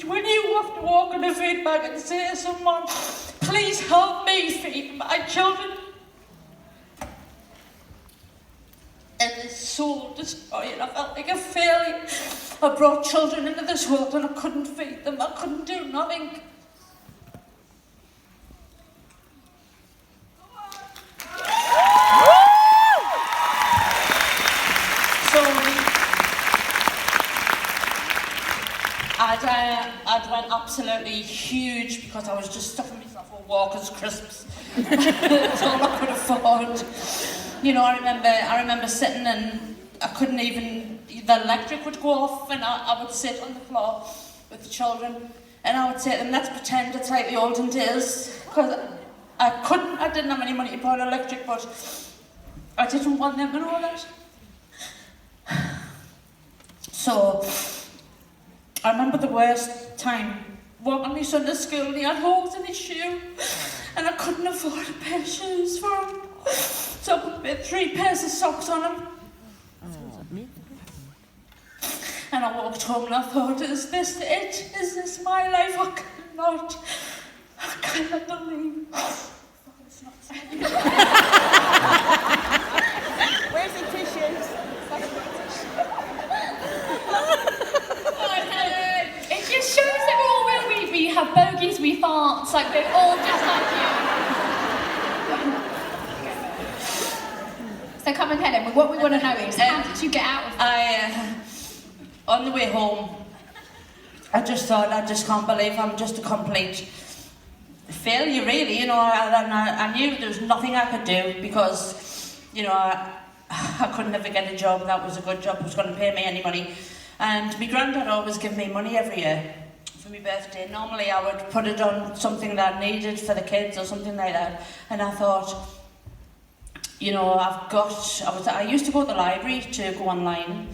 when you have to walk in a food bag and say to someone, please help me feed my children, it is so destroying. I felt like a failure. I brought children into this world and I couldn't feed them. I couldn't do nothing. I'd went absolutely huge because I was just stuffing myself with Walker's crisps. That's all I could afford. You know, I remember sitting and I couldn't even, the electric would go off and I would sit on the floor with the children and I would say to them, let's pretend it's like the olden days, because I didn't have any money to buy an electric, but I didn't want them to know that. So, I remember the worst time walking my son to school and he had holes in his shoe and I couldn't afford a pair of shoes for him. So I put 3 pairs of socks on him. And I walked home and I thought, is this it? Is this my life? I cannot believe. It's not Where's the tissues? It just shows that we're all where we have bogies, we farts, like we're all just like you. So come on, Helen, what we want to know is, how did you get out of it? On the way home, I just thought, I just can't believe I'm just a complete failure, really, you know, and I knew there was nothing I could do because, you know, I couldn't ever get a job that was a good job, was going to pay me any money. And my granddad always gave me money every year for my birthday. Normally I would put it on something that I needed for the kids or something like that. And I thought, you know, I used to go to the library to go online.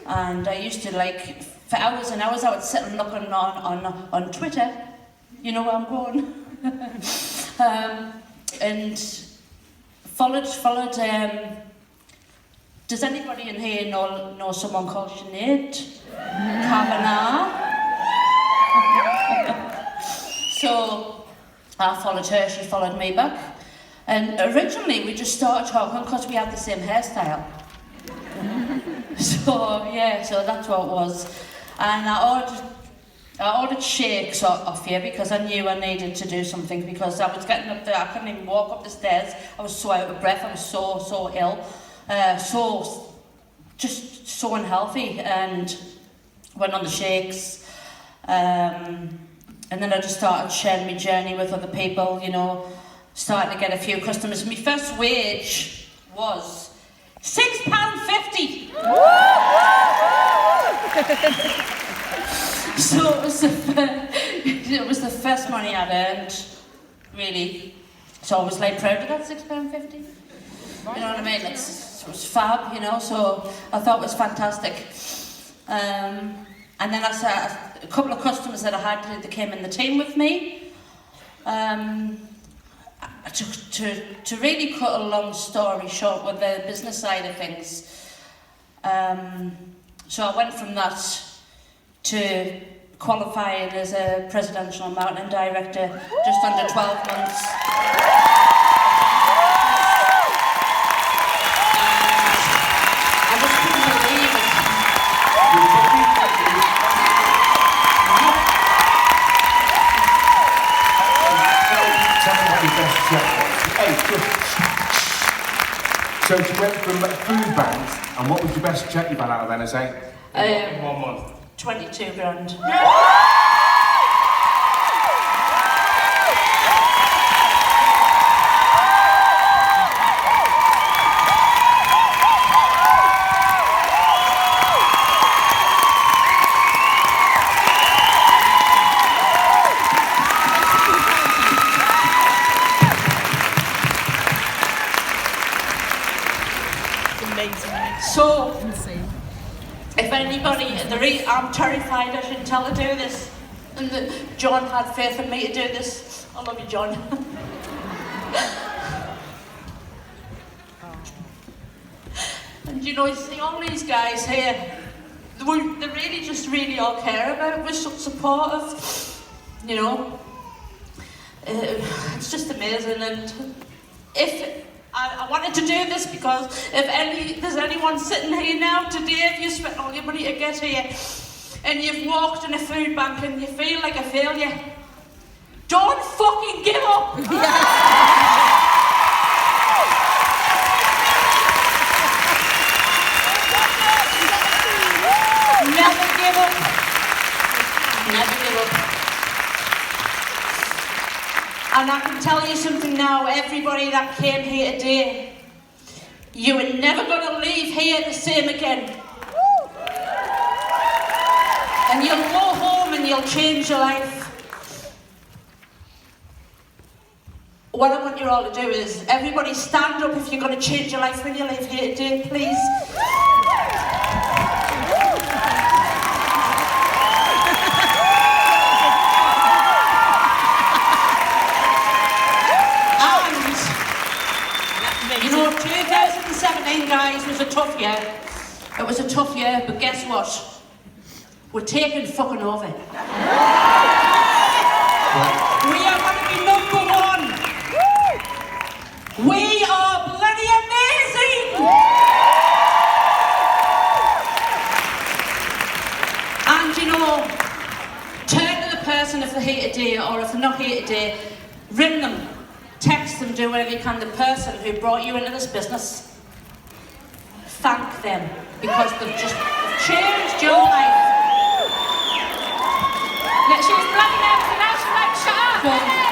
And I used to, like, for hours and hours, I would sit and look on Twitter. You know where I'm going. And followed. Does anybody in here know someone called Sinead Kavanagh? So I followed her, she followed me back. And originally we just started talking because we had the same hairstyle. So that's what it was. And I ordered shakes off here because I knew I needed to do something because I was getting up there, I couldn't even walk up the stairs. I was so out of breath, I was so ill. Just so unhealthy, and went on the shakes, and then I just started sharing my journey with other people, you know, starting to get a few customers. My first wage was £6.50. So it was the first money I'd earned, really. So I was like proud of that £6.50. You know what I mean? It was fab, you know, so I thought it was fantastic. And then I said, a couple of customers that I had that came in the team with me. To really cut a long story short with the business side of things, so I went from that to qualifying as a presidential marketing director just under 12 months. So you went from food banks, and what was the best check you've had out of NSA? In 1 month? 22 grand. So, if anybody, I'm terrified, I shouldn't tell her to do this. And John had faith in me to do this. I love you, John. And you know, you see all these guys here, they really just really all care about. We're so supportive, you know. It's just amazing, and if I wanted to do this because if there's anyone sitting here now today, if you spent all your money to get here and you've walked in a food bank and you feel like a failure, don't fucking give up. Never give up. Never give up. And I can tell you something now, everybody that came here today, you are never going to leave here the same again. And you'll go home and you'll change your life. What I want you all to do is, everybody stand up if you're going to change your life when you leave here today, please. And, you know, 2017, guys, was a tough year. It was a tough year, but guess what? We're taking fucking over. We are going to be number one. We are bloody amazing! And you know, turn to the person if they're here today, or if they're not here today, ring them, text them, do whatever you can, the person who brought you into this business. Thank them, because they've changed your life. She was bloody out, and now she's like, shut up!